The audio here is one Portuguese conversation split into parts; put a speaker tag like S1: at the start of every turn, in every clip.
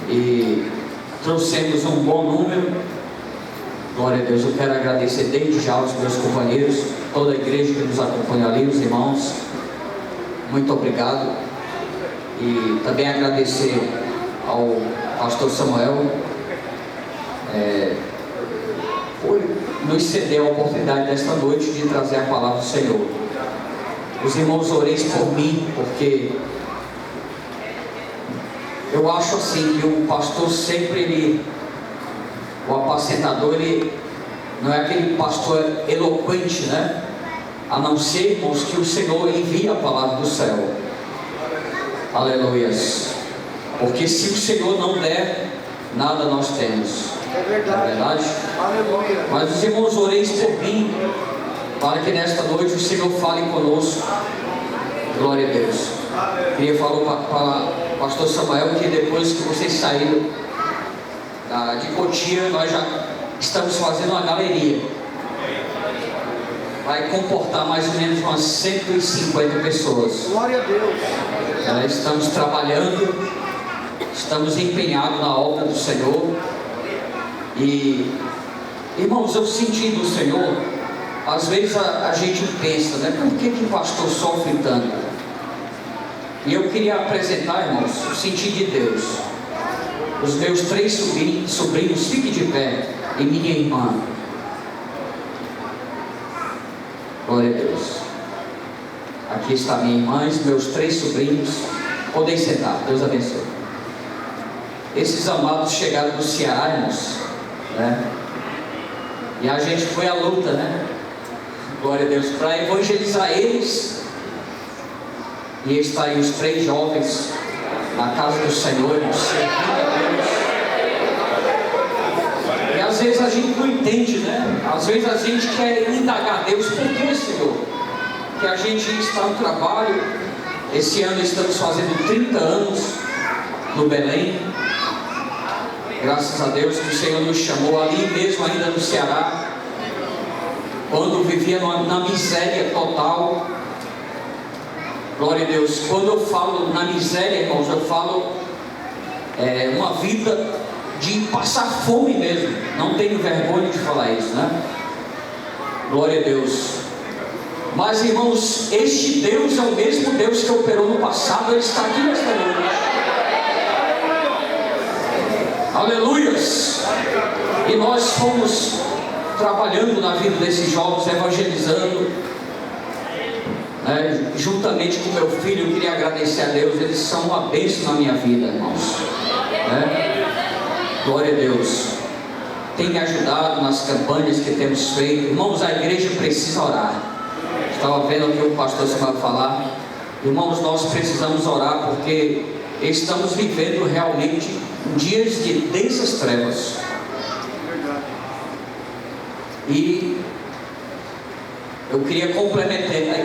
S1: e trouxemos um bom número. Glória a Deus. Eu quero agradecer desde já aos meus companheiros, toda a igreja que nos acompanha ali, os irmãos. Muito obrigado. E também agradecer ao pastor Samuel, por nos ceder a oportunidade desta noite de trazer a palavra do Senhor. Os irmãos, oreis por mim, porque eu acho assim que o pastor sempre, o apacentador, ele não é aquele pastor eloquente, né? A não ser, irmãos, que o Senhor envia a palavra do céu. Aleluias. Porque se o Senhor não der, nada nós temos.
S2: É verdade.
S1: Não é verdade?
S2: Aleluia.
S1: Mas os irmãos, oreis por mim, para que nesta noite o Senhor fale conosco. Glória a Deus. Queria falar para o pastor Samuel que depois que vocês saíram de Cotia, nós já estamos fazendo uma galeria. Vai comportar mais ou menos umas 150 pessoas.
S2: Glória a Deus.
S1: Estamos trabalhando, estamos empenhados na obra do Senhor. E, irmãos, eu senti do Senhor, às vezes a gente pensa, né? Por que o pastor sofre tanto? E eu queria apresentar, irmãos, o sentir de Deus. Os meus 3 sobrinhos, fiquem de pé, e minha irmã. Glória a Deus. Aqui está minha irmã e os meus 3 sobrinhos. Podem sentar, Deus abençoe. Esses amados chegaram do Ceará, irmãos, né? E a gente foi à luta, né? Glória a Deus, para evangelizar eles. E está aí os 3 jovens na casa do Senhor, servindo a Deus. E às vezes a gente não entende, né? Às vezes a gente quer indagar a Deus, por que, Senhor? Que a gente está no trabalho. Esse ano estamos fazendo 30 anos no Belém. Graças a Deus que o Senhor nos chamou ali mesmo, ainda no Ceará, quando vivia na miséria total. Glória a Deus. Quando eu falo na miséria, irmãos, eu falo uma vida de passar fome mesmo. Não tenho vergonha de falar isso, né? Glória a Deus. Mas, irmãos, este Deus é o mesmo Deus que operou no passado. Ele está aqui nesta noite. Aleluias. E nós fomos trabalhando na vida desses jovens, evangelizando, né? Juntamente com meu filho. Eu queria agradecer a Deus. Eles são uma bênção na minha vida, irmãos, né? Glória a Deus. Tem me ajudado nas campanhas que temos feito. Irmãos, a igreja precisa orar. Estava vendo aqui o pastor Samuel falar. Irmãos, nós precisamos orar, porque estamos vivendo realmente dias de densas trevas. E eu queria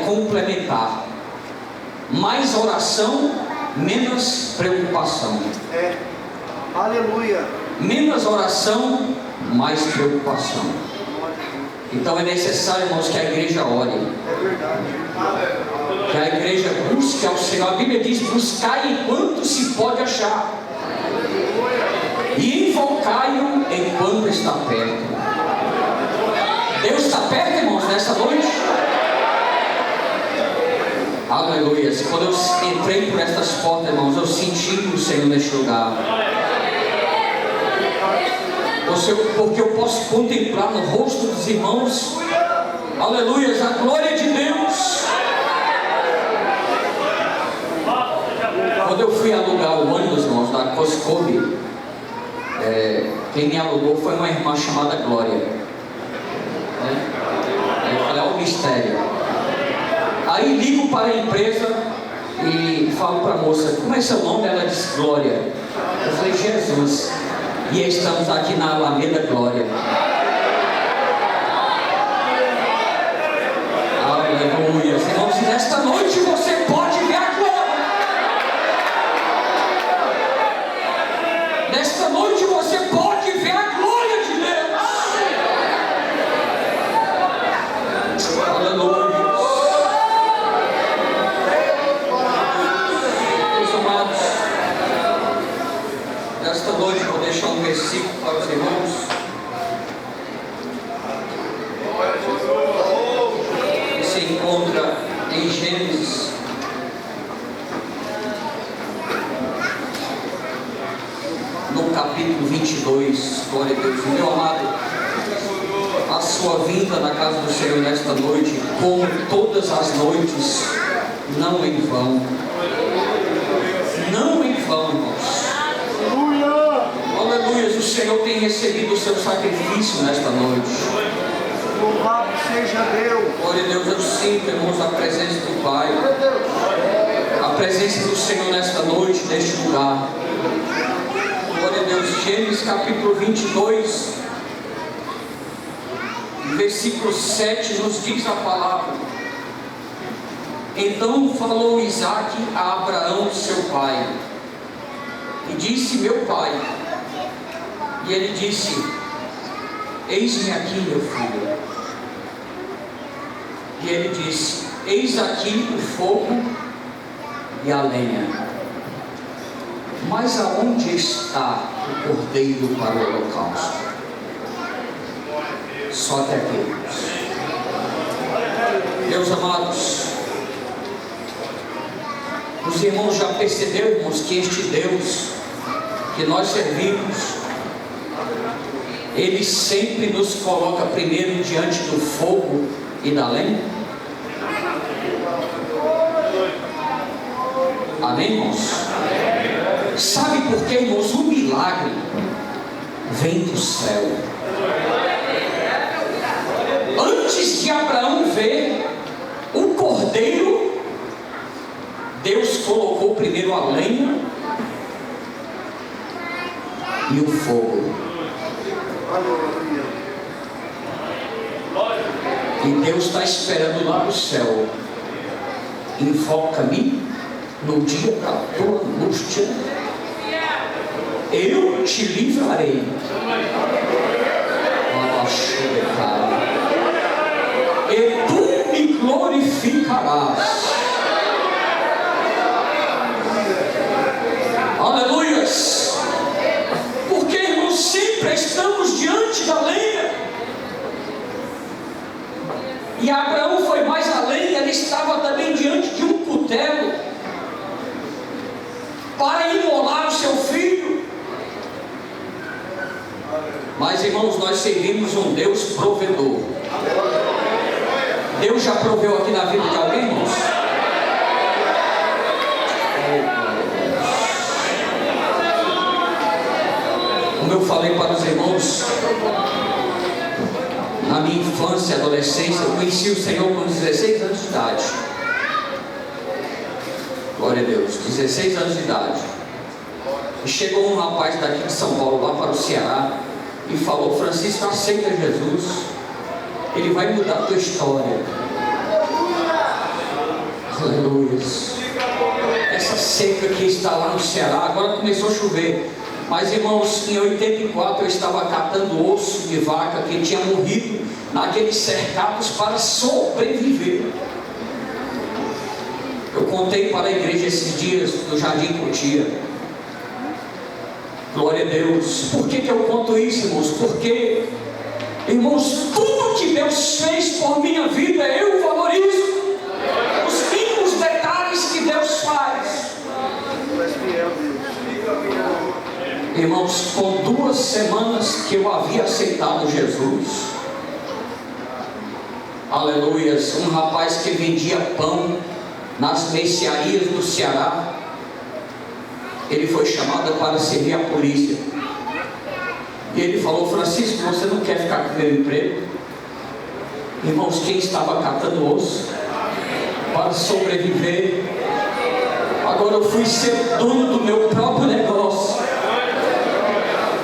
S1: complementar. Mais oração, menos preocupação.
S2: Aleluia.
S1: Menos oração, mais preocupação. Então é necessário, irmãos, que a igreja ore.
S2: É verdade.
S1: Que a igreja busque ao Senhor. A Bíblia diz: buscai enquanto se pode achar, e invocai-o enquanto está perto. Deus está perto, irmãos, nessa noite. Aleluia. Quando eu entrei por estas portas, irmãos, eu senti o Senhor neste lugar. Porque eu posso contemplar no rosto dos irmãos, aleluia, a glória de Deus. Quando eu fui alugar o ônibus, irmãos, da Coscobe, quem me alugou foi uma irmã chamada Glória. Aí eu falei: olha o mistério. Aí ligo para a empresa e falo para a moça: como é seu nome? Ela disse: Glória. Eu falei: Jesus. E estamos aqui na Alameda Glória. Aleluia. Irmãos, nesta noite você pode ver a glória. Nesta noite você pode ver a glória de Deus. Aleluia. Meus amados, Nesta noite vou deixar um versículo para os irmãos. Que se encontra em Gênesis. No capítulo 22, glória a Deus. Meu amado, a sua vinda na casa do Senhor nesta noite, como todas as noites, não em vão. Não em vão, irmãos. Aleluia. O Senhor tem recebido o seu sacrifício nesta noite.
S2: Louvado seja Deus.
S1: Glória a Deus. Eu sinto, irmãos, a presença do Pai. A presença do Senhor nesta noite, neste lugar. Glória a Deus. Gênesis capítulo 22, versículo 7 nos diz a palavra: então falou Isaque a Abraão seu pai, e disse: meu pai. E ele disse: eis-me aqui, meu filho. E ele disse: eis aqui o fogo e a lenha, mas aonde está o cordeiro para o holocausto? Só até aqui. Meus amados, os irmãos já perceberam, irmãos, que este Deus que nós servimos, Ele sempre nos coloca primeiro diante do fogo e da lenha? Amém, irmãos? Sabe por quê, irmãos? O milagre vem do céu. Antes de Abraão ver o cordeiro, Deus colocou primeiro a lenha e o fogo. E Deus está esperando lá no céu. Invoca-me no dia da tua angústia, eu te livrarei. E tu me glorificarás. Aleluias. Porque, irmãos, sempre estamos diante da lenha. E Abraão foi mais além. Ele estava também diante de um cutelo para imolar o seu filho. Mas, irmãos, nós servimos um Deus provedor. Deus já proveu aqui na vida de alguém, irmãos? Como eu falei para os irmãos, na minha infância e adolescência, eu conheci o Senhor com 16 anos de idade. Glória a Deus, 16 anos de idade. E chegou um rapaz daqui de São Paulo, lá para o Ceará, e falou: Francisco, aceita Jesus, Ele vai mudar a tua história. Aleluia. Essa seca que está lá no Ceará, agora começou a chover. Mas, irmãos, em 84 eu estava catando osso de vaca que tinha morrido naqueles cercados para sobreviver. Eu contei para a igreja esses dias do Jardim Cotia. Glória a Deus. Por que eu conto isso, irmãos? Porque, irmãos, tudo que Deus fez por minha vida eu valorizo. Os mínimos detalhes que Deus faz. Irmãos, com 2 semanas que eu havia aceitado Jesus, aleluias, um rapaz que vendia pão nas mercearias do Ceará, ele foi chamado para servir a polícia. E ele falou: Francisco, você não quer ficar com o meu emprego? Irmãos, quem estava catando osso para sobreviver, agora eu fui ser dono do meu próprio negócio.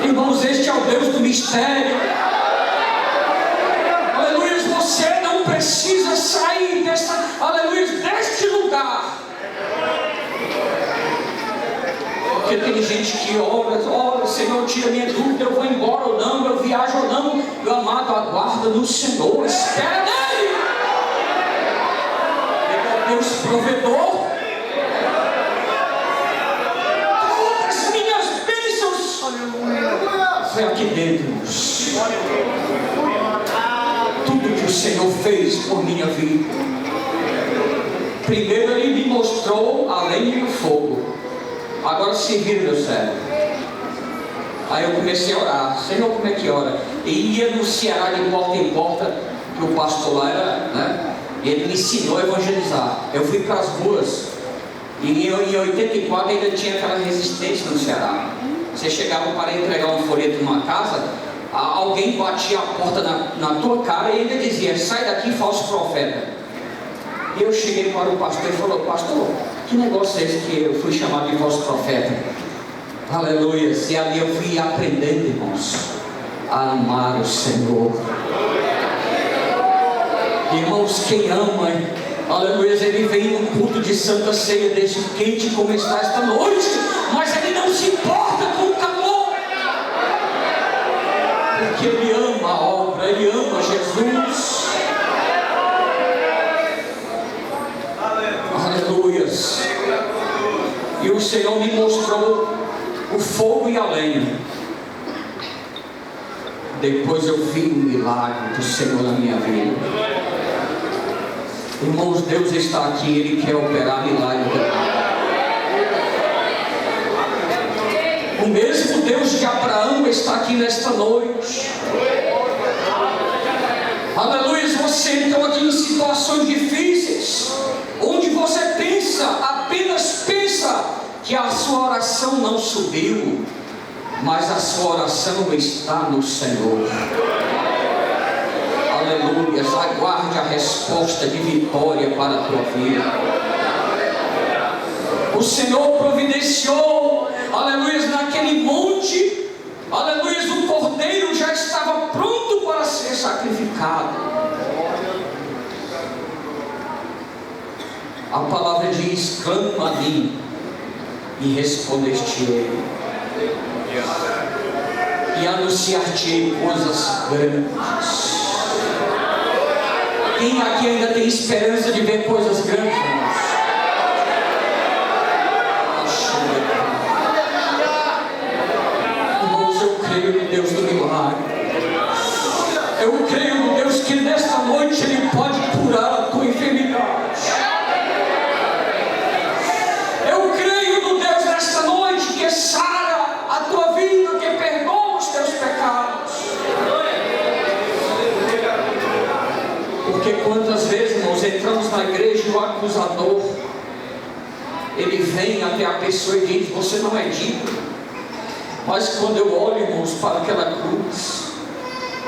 S1: Irmãos, este é o Deus do mistério. Aleluia. Você não precisa sair deste lugar. Porque tem gente que ora, Senhor, tira minha dúvida, eu vou embora ou não, eu viajo ou não. Meu amado, aguarda no Senhor, espera nele. Ele é o Deus provedor. Todas as minhas bênçãos Foi aqui dentro, irmãos. Tudo que o Senhor fez por minha vida. Primeiro Ele me mostrou a lenha e o fogo. Agora se vira, meu servo. Aí eu comecei a orar. Senhor, como é que ora? E ia no Ceará de porta em porta, que o pastor lá era, né? E ele me ensinou a evangelizar. Eu fui para as ruas. E em 84 ainda tinha aquela resistência no Ceará. Você chegava para entregar um folheto numa casa, alguém batia a porta na tua cara e ainda dizia: sai daqui, falso profeta. E eu cheguei para o pastor e falou: pastor, que negócio é esse que eu fui chamado de falso profeta? Aleluia. E ali eu fui aprendendo, irmãos, a amar o Senhor. Irmãos, quem ama, aleluia, ele vem no culto de Santa Ceia, desde quente como está esta noite, mas ele não se importa com o calor, porque ele ama a obra, ele ama Jesus. Aleluias. E o Senhor me mostrou o fogo e a lenha. Depois eu vi o milagre do Senhor na minha vida. Irmãos, Deus está aqui, Ele quer operar milagre. O mesmo Deus de Abraão está aqui nesta noite. Aleluia. Você entrou aqui em situações difíceis, onde você pensa, apenas pensa, que a sua oração não subiu, mas a sua oração está no Senhor. Aleluia. Aguarde a resposta de vitória para a tua vida. O Senhor providenciou, aleluia, naquele monte, aleluia, o cordeiro já estava pronto para ser sacrificado. A palavra diz: clama a mim e respondeste-ei, e anunciar-te-ei coisas grandes. Quem aqui ainda tem esperança de ver coisas grandes, irmãos? Irmãos, eu creio no Deus do milagre. Eu creio no Deus que nesta noite Ele pode curar a tua enfermidade. Eu creio no Deus nesta noite que sara a tua vida, que perdoa os teus pecados. Porque quantas vezes, irmãos, entramos na igreja e o acusador, ele vem até a pessoa e diz: você não é digno. Mas quando eu olho, irmãos, para aquela cruz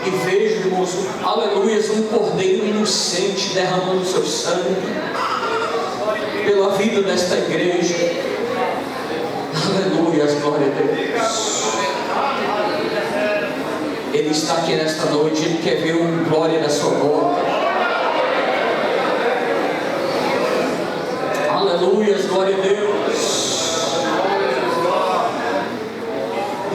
S1: e vejo, irmãos, aleluia, um cordeiro inocente derramando seu sangue pela vida desta igreja, aleluia, glória a Deus. Ele está aqui nesta noite, Ele quer ver uma glória da sua boca. Aleluia, glória a Deus.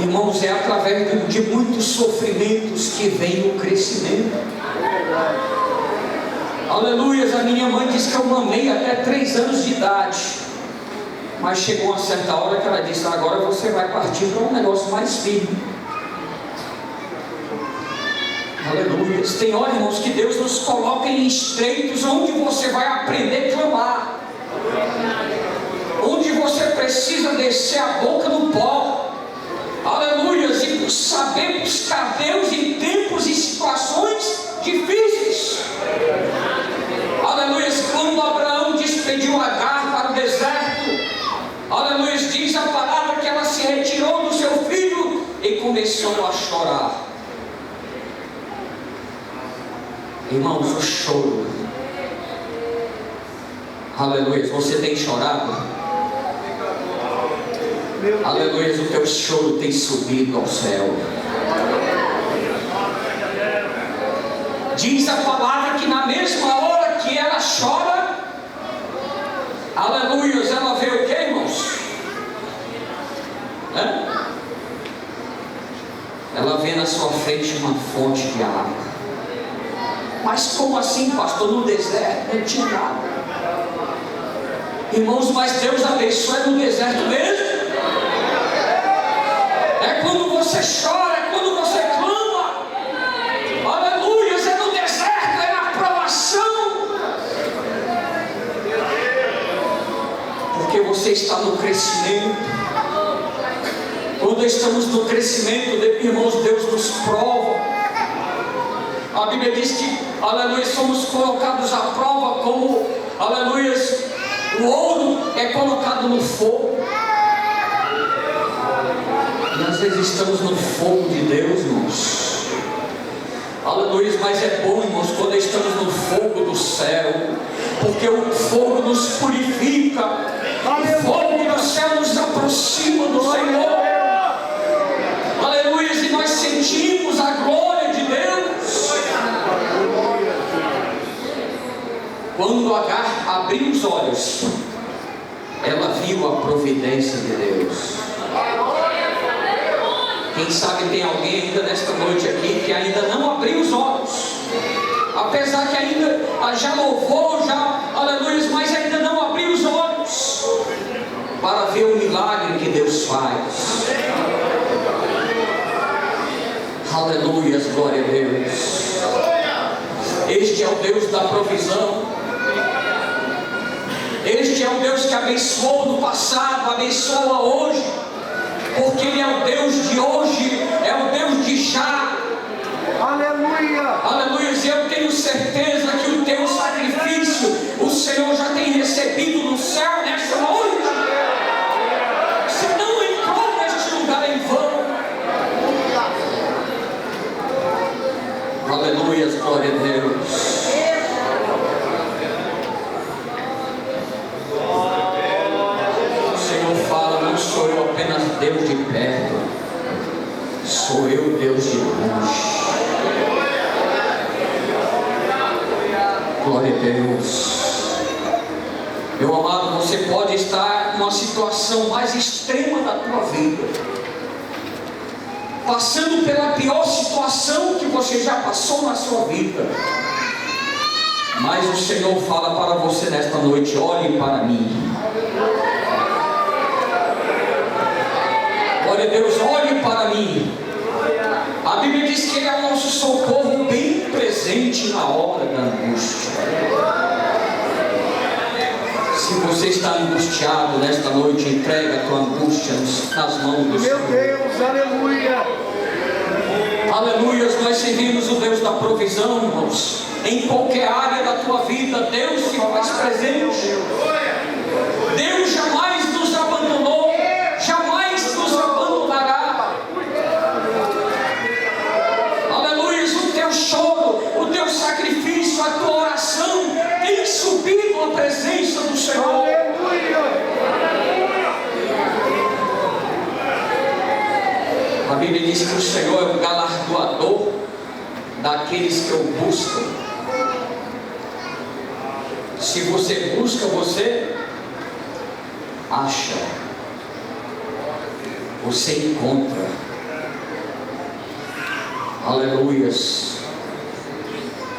S1: Irmãos, é através de muitos sofrimentos que vem o crescimento. Aleluia. A minha mãe disse que eu mamei até 3 anos de idade, mas chegou uma certa hora que ela disse: agora você vai partir para um negócio mais firme. Aleluia. Tem hora, irmãos, que Deus nos coloca em estreitos onde você vai aprender a clamar, onde você precisa descer a boca no pó, aleluia, e saber buscar Deus em tempos e situações difíceis. Aleluia. Quando Abraão despediu Agar para o deserto, aleluia, diz a palavra que ela se retirou do seu filho e começou a chorar. Irmãos, o choro, aleluia, você tem chorado? Aleluia, o teu choro tem subido ao céu. Diz a palavra que na mesma hora que ela chora, aleluia, ela vê o que, irmãos? Ela vê na sua frente uma fonte de água. Mas como assim, pastor? No deserto não tinha nada. Irmãos, mas Deus abençoa no deserto mesmo. É quando você chora, é quando você clama. Aleluia, é no deserto, é na provação. Porque você está no crescimento. Quando estamos no crescimento, irmãos, Deus nos prova. A Bíblia diz que, aleluia, somos colocados à prova como, aleluia, o ouro é colocado no fogo. E às vezes estamos no fogo de Deus, irmãos. Aleluia, mas é bom, irmãos, quando estamos no fogo do céu, porque o fogo nos purifica. O fogo do céu nos aproxima do Senhor. Aleluia, e nós sentimos a glória de Deus. Quando Agar abriu os olhos, ela viu a providência de Deus. Quem sabe tem alguém ainda nesta noite aqui que ainda não abriu os olhos, apesar que ainda já louvou, aleluia, mas ainda não abriu os olhos para ver o milagre que Deus faz. Aleluia, glória a Deus. Este é o Deus da provisão. Este é o Deus que abençoou no passado, abençoa hoje, porque Ele é o Deus de hoje, é o Deus de já.
S2: Aleluia.
S1: Aleluia, e eu tenho certeza que o teu sacrifício o Senhor já tem recebido no céu nesta noite. Você não entrou neste lugar em vão. Aleluia, glória a Deus. Não sou eu apenas Deus de perto, sou eu Deus de longe. Glória a Deus. Meu amado, você pode estar numa situação mais extrema da tua vida, passando pela pior situação que você já passou na sua vida, mas o Senhor fala para você nesta noite: olhe para mim. Glória a Deus, olhe para mim. A Bíblia diz que Ele é o nosso socorro bem presente na hora da angústia. Se você está angustiado nesta noite, entrega a tua angústia nas mãos do Senhor.
S2: Meu Deus, aleluia.
S1: Aleluia, nós servimos o Deus da provisão, irmãos. Em qualquer área da tua vida, Deus se faz presente. Deus jamais nos abandonou, jamais nos abandonará. Aleluia, o teu choro, o teu sacrifício, a tua oração tem subido à presença do Senhor. A Bíblia diz que o Senhor é o galardoador daqueles que o buscam. Se você busca, você acha, você encontra. Aleluias.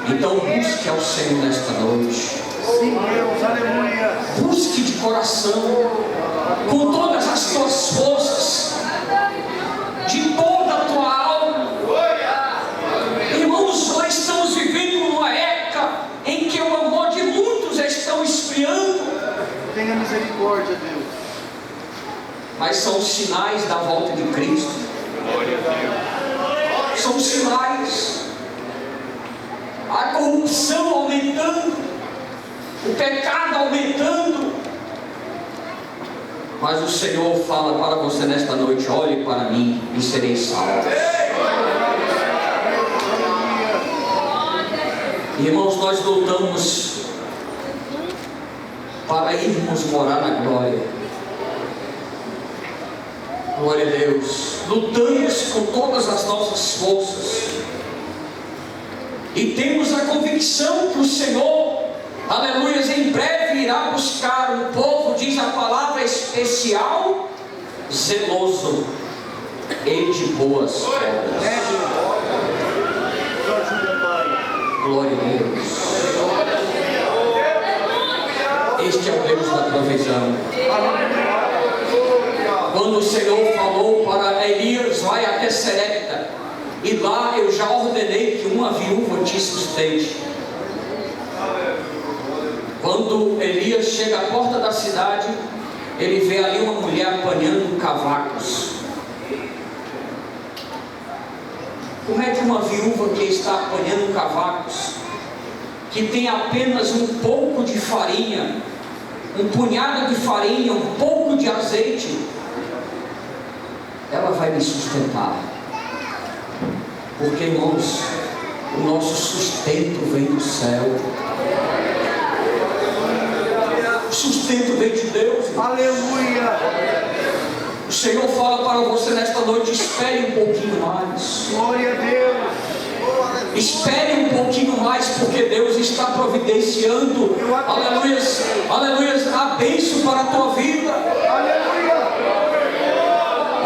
S1: Então busque ao Senhor nesta noite.
S2: Sim, Deus, aleluia.
S1: Busque de coração, com todas as tuas forças, de toda a tua alma. Irmãos, nós estamos vivendo uma época em que o amor de muitos estão esfriando.
S2: Tenha misericórdia, Deus.
S1: Mas são sinais da volta de Cristo. São sinais. A corrupção aumentando, o pecado aumentando. Mas o Senhor fala para você nesta noite: olhe para mim e serei salvo. Irmãos, nós lutamos para irmos morar na glória. Glória a Deus. Lutamos com todas as nossas forças. E temos a convicção que o Senhor, aleluia, em breve irá buscar um povo, diz a palavra, especial, zeloso e de boas obras. Glória a Deus. Este é o Deus da provisão. quando o Senhor falou para Elias: vai até Serepta, e lá eu já ordenei que uma viúva te sustente. Quando Elias chega à porta da cidade, ele vê ali uma mulher apanhando cavacos. Como é que uma viúva que está apanhando cavacos, que tem apenas um pouco de farinha, um punhado de farinha, um pouco de azeite, ela vai me sustentar? Porque, irmãos, o nosso sustento vem do céu. O sustento vem de Deus.
S2: Aleluia.
S1: O Senhor fala para você nesta noite: espere um pouquinho mais.
S2: Glória a Deus.
S1: Espere um pouquinho mais, porque Deus está providenciando, aleluia, aleluia, a bênção para a tua vida.
S2: Aleluia.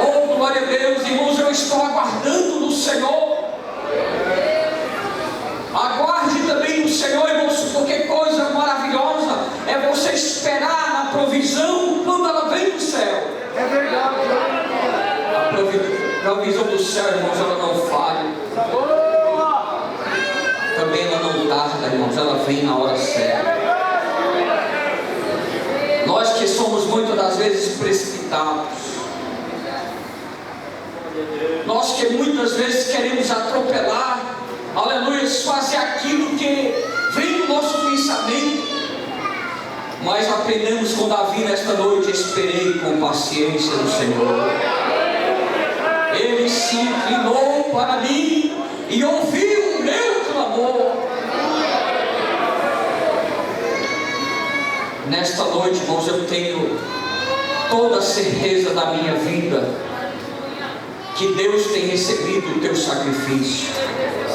S1: Oh, glória a Deus, irmãos, eu estou aguardando no Senhor. Aguarde também no Senhor, irmãos, porque coisa maravilhosa é você esperar na provisão quando ela vem do céu.
S2: É verdade.
S1: A provisão do céu, irmãos, ela não falha. Também ela não tarda, irmãos, ela vem na hora certa. Nós que somos muitas das vezes precipitados, nós que muitas vezes queremos atropelar, aleluia, fazer aquilo que vem do nosso pensamento, mas aprendemos com Davi nesta noite: esperei com paciência no Senhor. Ele se inclinou para mim e ouviu o meu clamor. Nesta noite, irmãos, eu tenho toda a certeza da minha vida que Deus tem recebido o teu sacrifício.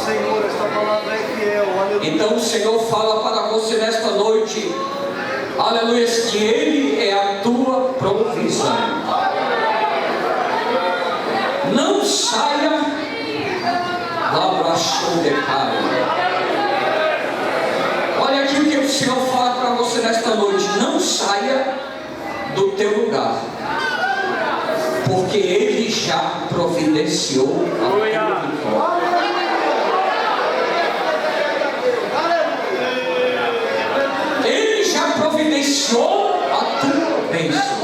S2: Senhor, esta palavra é fiel. Aleluia.
S1: Então o Senhor fala para você nesta noite, aleluia, que Ele é a tua provisão. Não saia lá para Xodecai. Olha aqui o que o Senhor fala para você nesta noite: não saia do teu lugar, porque Ele já providenciou a tua vitória. Ele já providenciou a tua bênção.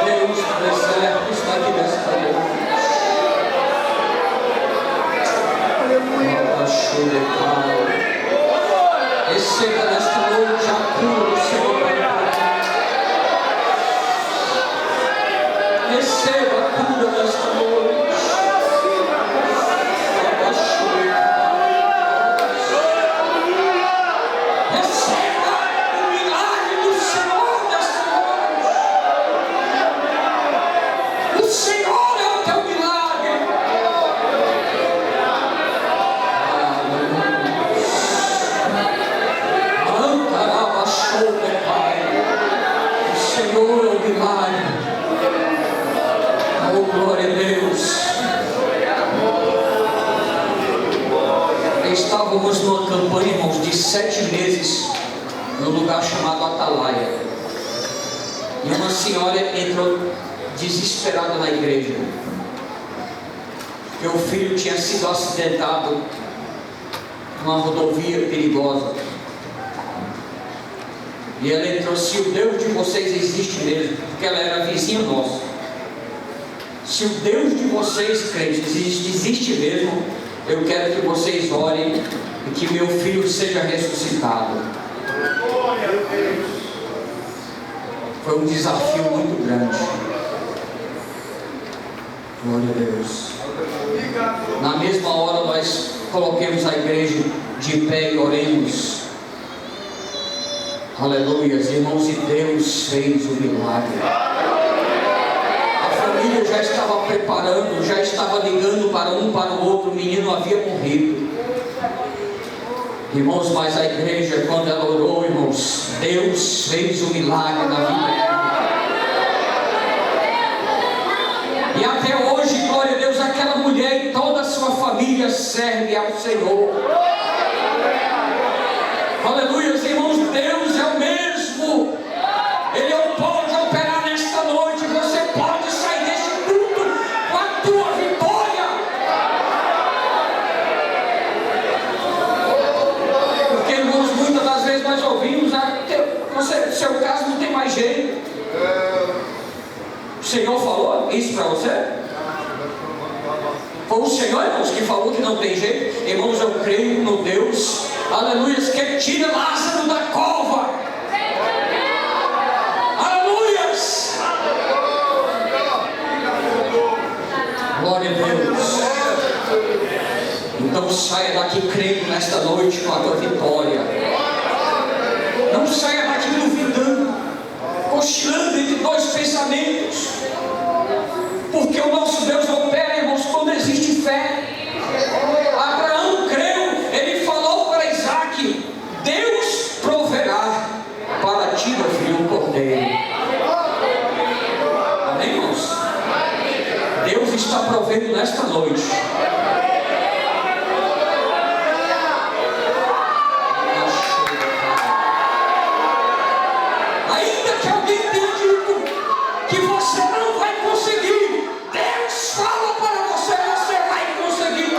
S1: Deus do deserto está aqui nesta noite. Receba nesta noite a cura do Senhor. Receba a cura nesta noite. Receba o milagre do Senhor nesta noite. O Senhor é o teu milagre. O Senhor é o milagre. Oh, glória a Deus. Estávamos numa campanha, irmãos, de 7 meses no lugar chamado Atalaia, e uma senhora entrou desesperada na igreja, porque o filho tinha sido acidentado numa rodovia perigosa. E ela entrou: se o Deus de vocês existe mesmo, porque ela era vizinha nossa, se o Deus de vocês, crentes, existe mesmo, eu quero que vocês orem e que meu filho seja ressuscitado. Foi um desafio muito grande. Glória a Deus. Na mesma hora nós coloquemos a igreja de pé e oremos. Aleluia, irmãos, e Deus fez o milagre. A família já estava preparando, já estava ligando para um para o outro. O menino havia morrido, irmãos, mas a igreja, quando ela orou, irmãos, Deus fez o milagre na vida dela. glória a Deus, aquela mulher e toda a sua família serve ao Senhor. Aleluia, irmãos, Deus é o mesmo. Ele pode operar nesta noite. Você pode sair deste culto com a tua vitória. Porque, irmãos, muitas das vezes nós ouvimos, seu caso não tem mais jeito. O Senhor falou isso para você? Foi o Senhor, irmãos, que falou que não tem jeito. Irmãos, eu creio no Deus, aleluia, que tira Lázaro da cova. Aleluia. Glória a Deus. Então saia daqui crendo nesta noite com a tua vitória. Não saia daqui duvidando, oscilando entre dois pensamentos. Porque o nosso Deus opera, irmãos, quando existe fé. Abraão creu, ele falou para Isaac: Deus proverá para ti, meu filho, um cordeiro. Amém, irmãos? Deus está provendo nesta noite. Ainda que alguém tenha dito que você não vai conseguir, Deus fala para você, você vai conseguir.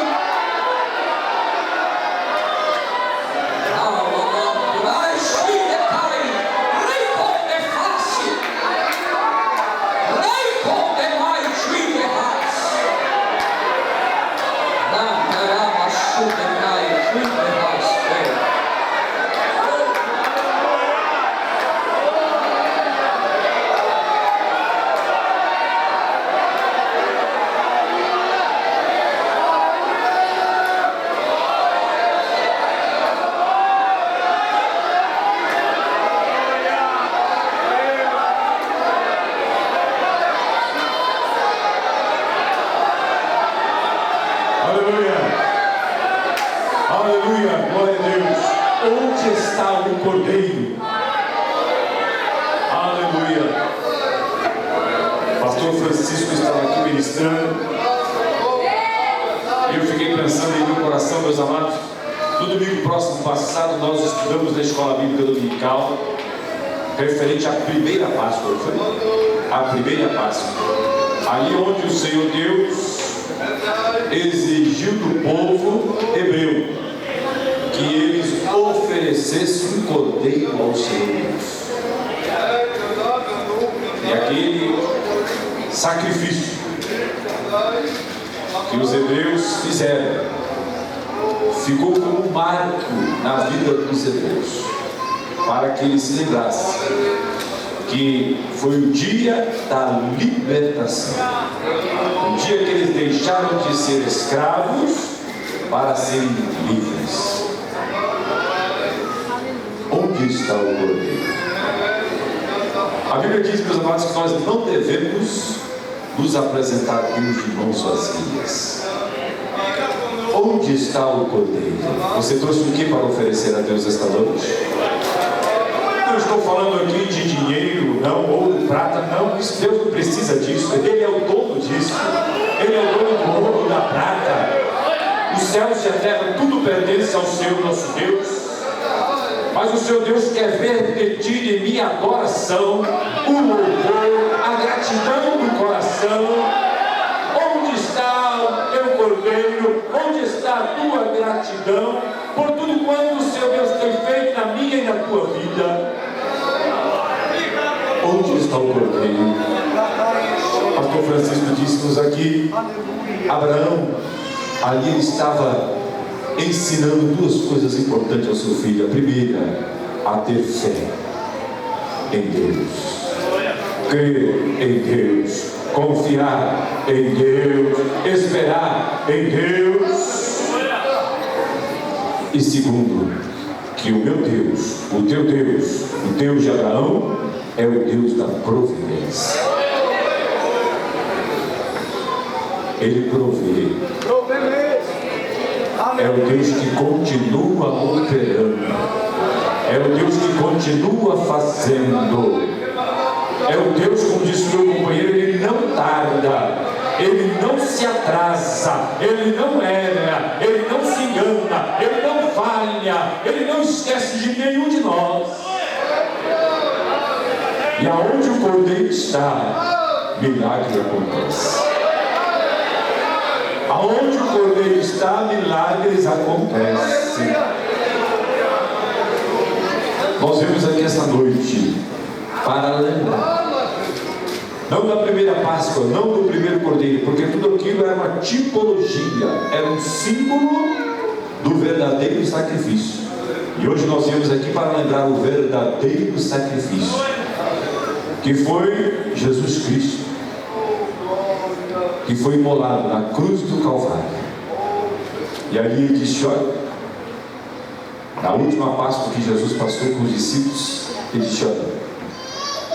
S3: Aleluia, glória a Deus. Onde está o cordeiro? Aleluia. Pastor Francisco estava aqui ministrando e eu fiquei pensando em meu coração, meus amados. No domingo próximo passado nós estudamos na escola bíblica dominical referente à primeira Páscoa. A primeira Páscoa, ali onde o Senhor Deus exigiu do povo hebreu que eles oferecessem um cordeiro ao Senhor Deus. E aquele sacrifício que os hebreus fizeram ficou como um marco na vida dos hebreus, para que eles se lembrassem que foi o dia da libertação, o dia que eles deixaram de ser escravos para serem livres. Onde está o cordeiro? A Bíblia diz, meus amados, que nós não devemos nos apresentar a Deus de mãos vazias. Onde está o cordeiro? Você trouxe o que para oferecer a Deus esta noite? Não estou falando aqui de dinheiro, não, ouro, prata, não. Isso, Deus não precisa disso. Ele é o dono disso. Ele é o dono do ouro, da prata. Os céus e a terra, tudo pertence ao Senhor nosso Deus. Mas o Senhor Deus quer ver de ti, de minha adoração, o louvor, a gratidão do coração. Onde está o teu cordeiro? Onde está a tua gratidão por tudo quanto o Senhor Deus tem feito na minha e na tua vida? Onde está o cordeiro? Pastor Francisco disse-nos aqui, Abraão, ali ele estava ensinando duas coisas importantes ao seu filho. A primeira, a ter fé em Deus, crer em Deus, confiar em Deus, esperar em Deus. E segundo, que o meu Deus, o teu Deus, o Deus de Abraão, é o Deus da providência. Ele provê. É o Deus que continua operando. É o Deus que continua fazendo. É o Deus, como disse o meu companheiro, ele não tarda. Ele não se atrasa, Ele não erra, Ele não se engana, Ele não falha, Ele não esquece de nenhum de nós. E aonde o Cordeiro está, milagre acontece. Aonde o Cordeiro está, milagres acontecem. Nós vemos aqui essa noite para lembrar, não da primeira Páscoa, não do primeiro Cordeiro, porque tudo aquilo era uma tipologia, era um símbolo do verdadeiro sacrifício. E hoje nós viemos aqui para lembrar o verdadeiro sacrifício, que foi Jesus Cristo, que foi imolado na cruz do Calvário. E ali ele disse: olha, na última Páscoa que Jesus passou com os discípulos, ele disse: olha,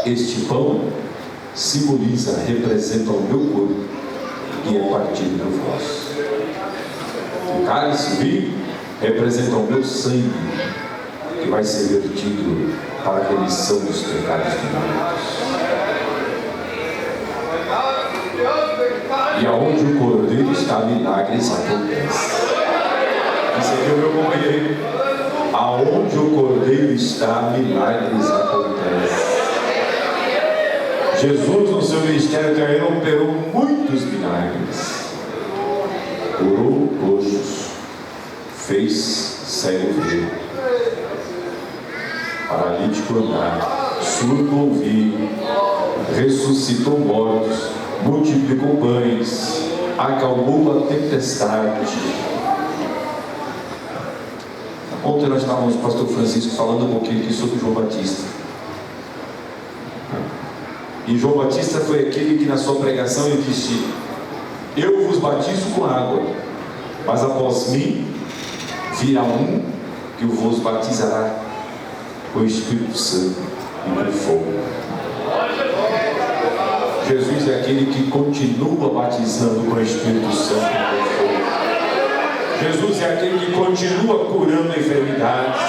S3: este pão simboliza, representa o meu corpo, e é partido por vós. O cálice, o vinho, representa o meu sangue, que vai ser vertido para a remissão dos pecados de muitos. E aonde o Cordeiro está, milagres acontecem. Isso aqui é o meu companheiro. Aonde o Cordeiro está, milagres acontecem. Jesus, no seu ministério terreno, operou muitos milagres. Curou coxos, fez cego ver, paralítico andar, surdo ouvir, ressuscitou mortos, multiplicou pães, acalmou a tempestade. Ontem nós estávamos com o pastor Francisco falando um pouquinho aqui sobre João Batista. E João Batista foi aquele que na sua pregação ele disse: eu vos batizo com água, mas após mim virá um que vos batizará com o Espírito Santo e com fogo. Jesus é aquele que continua batizando com o Espírito Santo e com fogo. Jesus é aquele que continua curando enfermidades.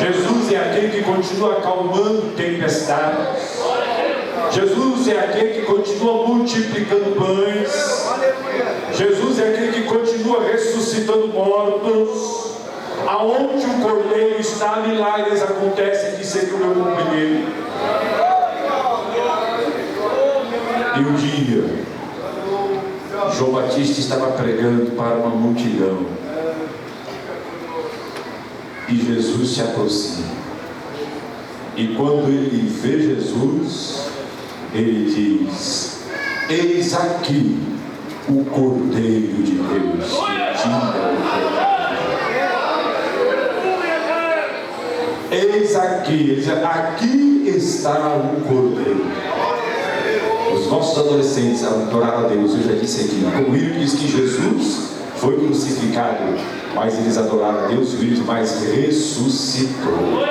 S3: Jesus é aquele que continua acalmando tempestades. Jesus é aquele que continua multiplicando pães. Jesus é aquele que continua ressuscitando mortos. Aonde o Cordeiro está, milagres acontecem, disse aqui o meu companheiro. E um dia, João Batista estava pregando para uma multidão. E Jesus se aproxima. E quando ele vê Jesus, ele diz: eis aqui o Cordeiro de Deus que tira o pecado. Eis aqui, ele diz: aqui está o Cordeiro. Os nossos adolescentes adoraram a Deus, eu já disse aqui, como o William diz que Jesus foi crucificado, mas eles adoraram a Deus, e o William mais ressuscitou.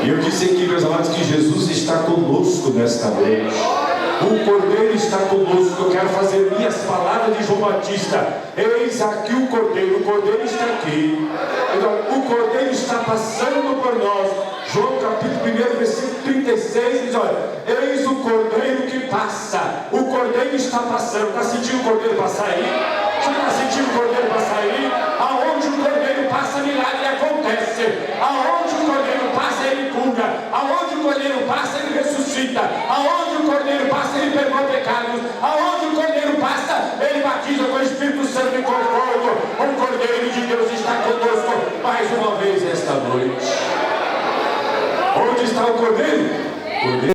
S3: E eu disse aqui, meus amados, que Jesus está conosco nesta noite. O Cordeiro está conosco. Eu quero fazer minhas palavras de João Batista: eis aqui o Cordeiro está aqui. Então, o Cordeiro está passando por nós. João capítulo 1, versículo 36 diz: olha, eis o Cordeiro que passa. O Cordeiro está passando. Está sentindo o Cordeiro passar aí? Você está sentindo o Cordeiro passar aí? Aonde o Cordeiro passa, milagre acontece. Aonde o Cordeiro passa, ele cura. Aonde o Cordeiro passa, ele ressuscita. Aonde o Cordeiro passa, ele perdoa pecados. Aonde o Cordeiro passa, ele batiza com o Espírito Santo e com fogo. O Cordeiro de Deus está conosco mais uma vez esta noite. Onde está o Cordeiro?